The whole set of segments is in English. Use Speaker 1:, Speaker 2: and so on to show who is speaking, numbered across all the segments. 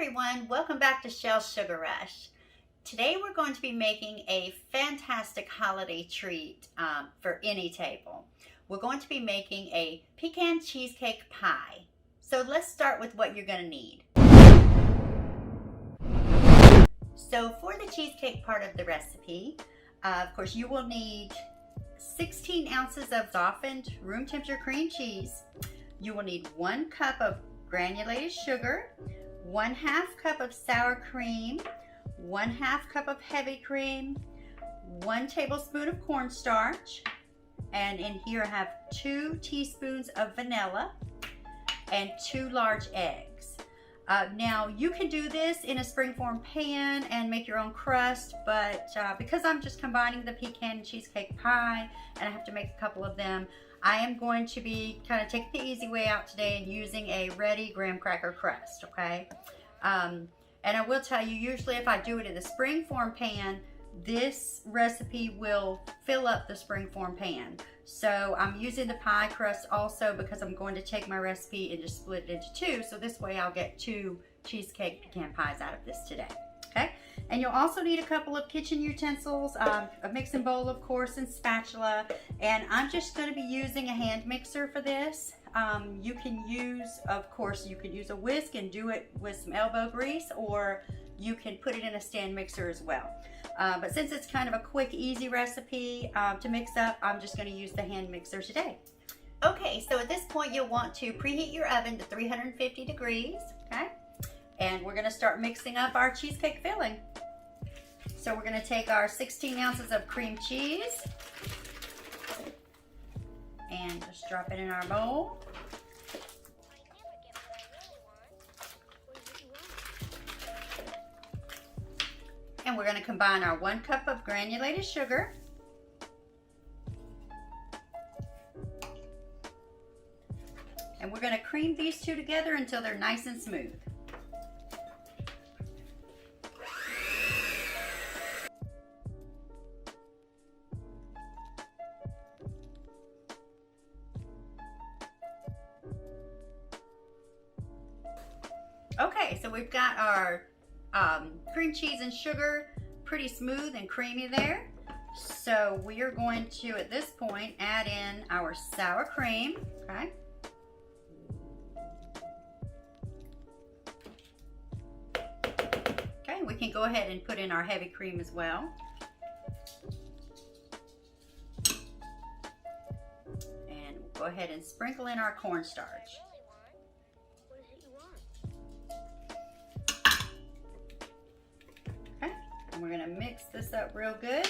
Speaker 1: everyone, welcome back to Shell's Sugar Rush. Today we're going to be making a fantastic holiday treat for any table. We're going to be making a pecan cheesecake pie. So let's start with what you're going to need. So for the cheesecake part of the recipe, of course you will need 16 ounces of softened room temperature cream cheese. You will need 1 cup of granulated sugar, 1/2 cup of sour cream, 1/2 cup of heavy cream, 1 tablespoon of cornstarch, and in here I have 2 teaspoons of vanilla and 2 large eggs. Now you can do this in a springform pan and make your own crust, but because I'm just combining the pecan cheesecake pie and I have to make a couple of them, I am going to be kind of taking the easy way out today and using a ready graham cracker crust, okay? And I will tell you, usually if I do it in the springform pan, this recipe will fill up the springform pan. So I'm using the pie crust also because I'm going to take my recipe and just split it into 2. So this way I'll get 2 cheesecake pecan pies out of this today. Okay, and you'll also need a couple of kitchen utensils, a mixing bowl of course, and spatula, and I'm just going to be using a hand mixer for this. You can use, of course, you can use a whisk and do it with some elbow grease, or you can put it in a stand mixer as well. But since it's kind of a quick, easy recipe to mix up, I'm just going to use the hand mixer today. Okay, so at this point you'll want to preheat your oven to 350 degrees, okay? And we're going to start mixing up our cheesecake filling. So we're going to take our 16 ounces of cream cheese and just drop it in our bowl. And we're going to combine our 1 cup of granulated sugar, and we're going to cream these 2 together until they're nice and smooth. Okay, so we've got our cream cheese and sugar pretty smooth and creamy there. So we are going to, at this point, add in our sour cream, okay? Okay, we can go ahead and put in our heavy cream as well. And we'll go ahead and sprinkle in our cornstarch. And we're going to mix this up real good.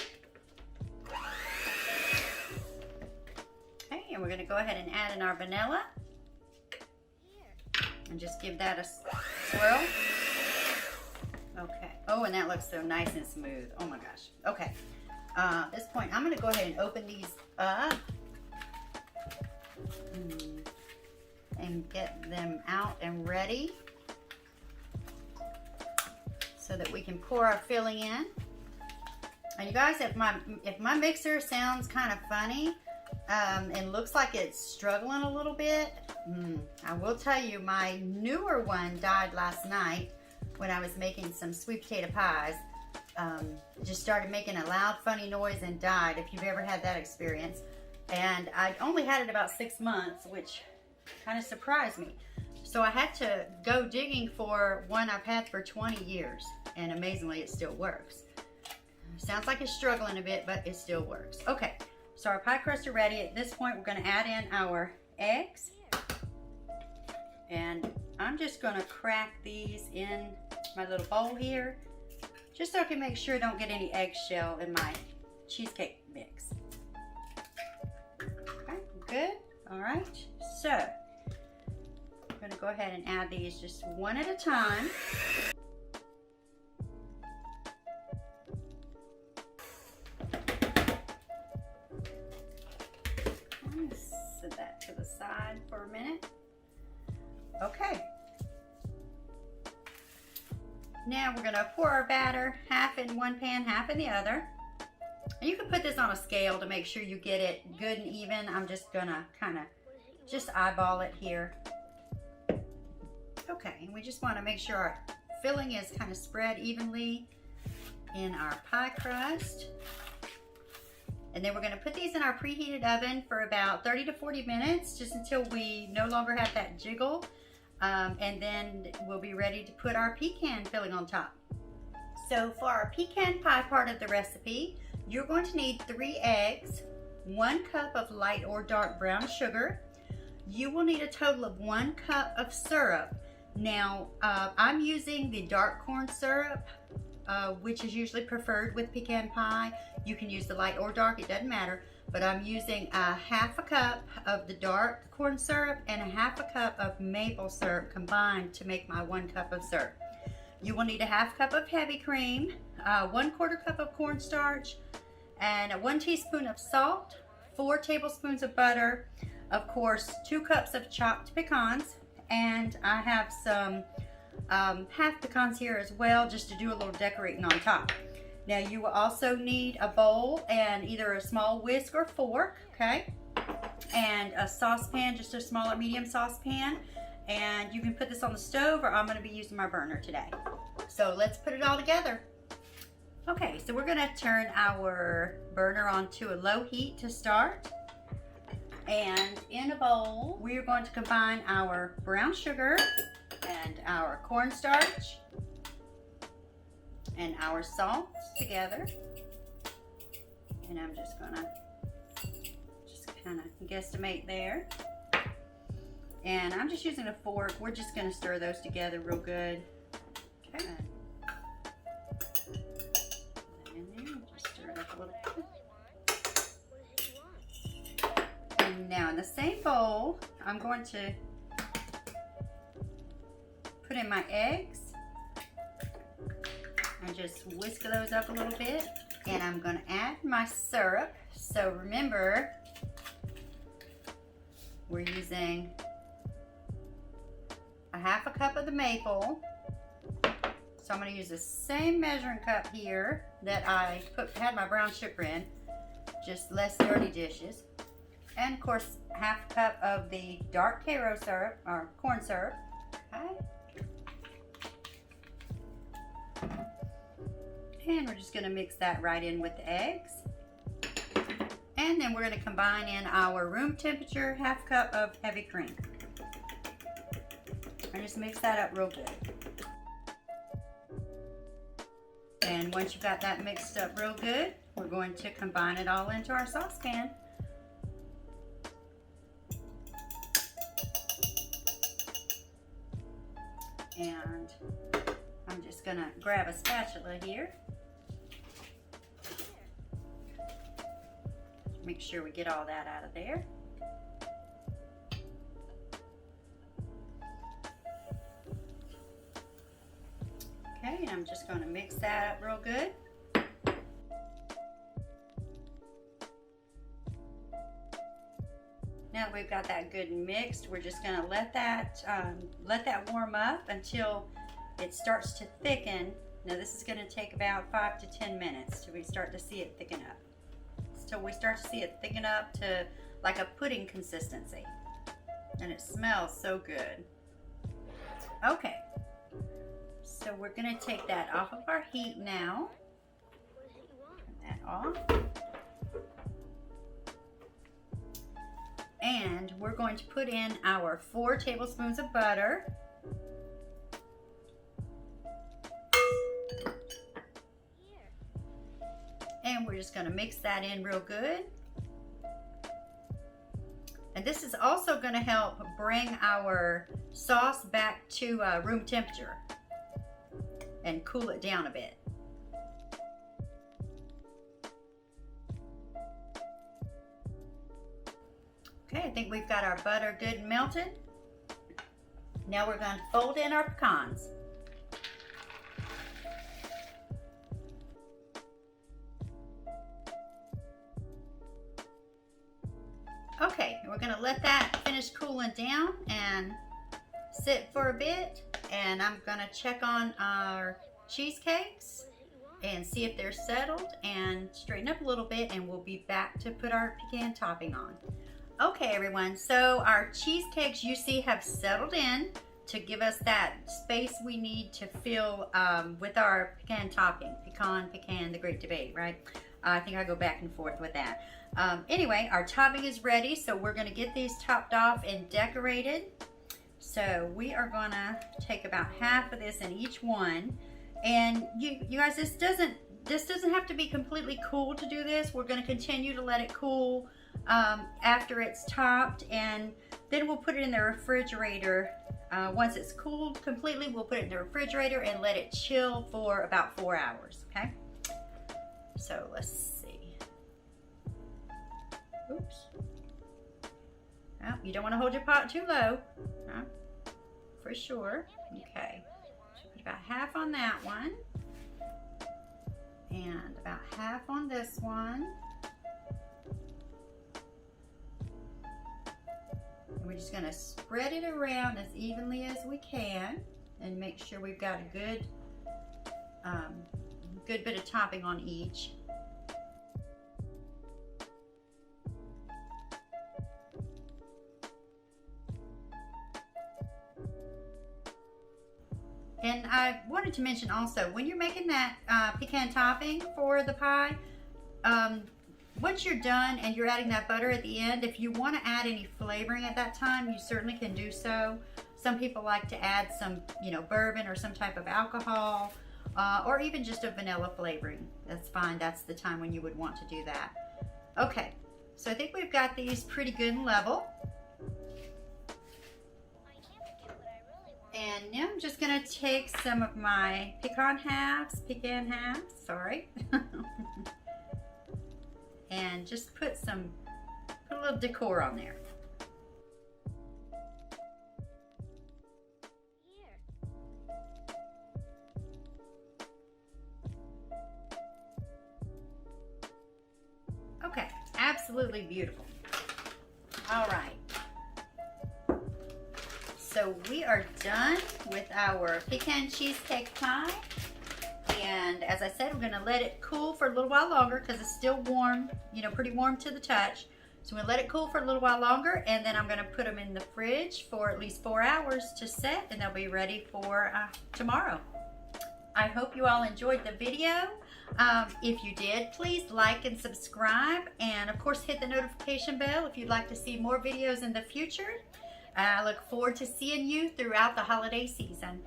Speaker 1: Okay, and we're going to go ahead and add in our vanilla. And just give that a swirl. Okay. Oh, and that looks so nice and smooth. Oh my gosh. Okay. At this point, I'm going to go ahead and open these up. And get them out and ready, so that we can pour our filling in. And you guys, if my mixer sounds kind of funny and looks like it's struggling a little bit, I will tell you my newer one died last night when I was making some sweet potato pies. It just started making a loud funny noise and died, if you've ever had that experience. And I only had it about 6 months, which kind of surprised me. So I had to go digging for one I've had for 20 years, and amazingly it still works. Sounds like it's struggling a bit, but it still works. Okay, so our pie crusts are ready. At this point, we're going to add in our eggs, and I'm just going to crack these in my little bowl here, just so I can make sure I don't get any eggshell in my cheesecake mix. Okay, good. All right, so I'm going to go ahead and add these just one at a time. Set that to the side for a minute. Okay. Now we're going to pour our batter, half in one pan, half in the other. And you can put this on a scale to make sure you get it good and even. I'm just going to kind of just eyeball it here. Okay, and we just want to make sure our filling is kind of spread evenly in our pie crust. And then we're going to put these in our preheated oven for about 30 to 40 minutes, just until we no longer have that jiggle. And then we'll be ready to put our pecan filling on top. So for our pecan pie part of the recipe, you're going to need 3 eggs, 1 cup of light or dark brown sugar. You will need a total of 1 cup of syrup. Now, I'm using the dark corn syrup, which is usually preferred with pecan pie. You can use the light or dark, it doesn't matter. But I'm using a 1/2 cup of the dark corn syrup and a 1/2 cup of maple syrup combined to make my 1 cup of syrup. You will need a 1/2 cup of heavy cream, 1/4 cup of cornstarch, and 1 teaspoon of salt, 4 tablespoons of butter, of course 2 cups of chopped pecans, and I have some half pecans here as well, just to do a little decorating on top. Now you will also need a bowl and either a small whisk or fork, okay? And a saucepan, just a small or medium saucepan. And you can put this on the stove, or I'm gonna be using my burner today. So let's put it all together. Okay, so we're gonna turn our burner on to a low heat to start. And in a bowl, we're going to combine our brown sugar and our cornstarch and our salt together. And I'm just gonna kind of guesstimate there. And I'm just using a fork. We're just gonna stir those together real good. Okay. And then just stir it up a little bit. And now in the same bowl, I'm going to put in my eggs and just whisk those up a little bit. And I'm gonna add my syrup. So remember, we're using a 1/2 cup of the maple. So I'm gonna use the same measuring cup here that I had my brown sugar in, just less dirty dishes. And of course, 1/2 cup of the dark Karo syrup, or corn syrup. Okay. And we're just gonna mix that right in with the eggs. And then we're gonna combine in our room temperature 1/2 cup of heavy cream. And just mix that up real good. And once you've got that mixed up real good, we're going to combine it all into our saucepan. And I'm just gonna grab a spatula here. Make sure we get all that out of there. Okay, and I'm just going to mix that up real good. Now that we've got that good and mixed, we're just going to let that warm up until it starts to thicken. Now this is going to take about 5 to 10 minutes till we start to see it thicken up. Till we start to see it thicken up to like a pudding consistency. And it smells so good. Okay. So we're going to take that off of our heat now. Turn that off. And we're going to put in our 4 tablespoons of butter. And we're just going to mix that in real good. And this is also going to help bring our sauce back to room temperature and cool it down a bit. Okay, I think we've got our butter good and melted. Now we're going to fold in our pecans. Okay, we're going to let that finish cooling down and sit for a bit. And I'm going to check on our cheesecakes and see if they're settled and straighten up a little bit, and we'll be back to put our pecan topping on. Okay everyone, so our cheesecakes you see have settled in to give us that space we need to fill with our pecan topping. Pecan, the great debate, right? I think I go back and forth with that. Anyway, our topping is ready, so we're going to get these topped off and decorated. So we are going to take about half of this in each one. And you guys, this doesn't have to be completely cool to do this. We're going to continue to let it cool after it's topped, and then we'll put it in the refrigerator. Once it's cooled completely, we'll put it in the refrigerator and let it chill for about 4 hours, okay? So let's see. Oops. Oh, you don't want to hold your pot too low, huh? For sure. Okay. So put about half on that one. And about half on this one. And we're just going to spread it around as evenly as we can and make sure we've got a good bit of topping on each. And I wanted to mention also, when you're making that pecan topping for the pie, once you're done and you're adding that butter at the end, if you want to add any flavoring at that time, you certainly can do so. Some people like to add some, bourbon or some type of alcohol, or even just a vanilla flavoring. That's fine. That's the time when you would want to do that. Okay, so I think we've got these pretty good and level. And now I'm just going to take some of my pecan halves, sorry. And just put a little decor on there. Okay, absolutely beautiful. All right. So we are done with our pecan cheesecake pie. And as I said, we're going to let it cool for a little while longer because it's still warm, pretty warm to the touch. So we're going to let it cool for a little while longer, and then I'm going to put them in the fridge for at least 4 hours to set, and they'll be ready for tomorrow. I hope you all enjoyed the video. If you did, please like and subscribe, and of course hit the notification bell if you'd like to see more videos in the future. I look forward to seeing you throughout the holiday season.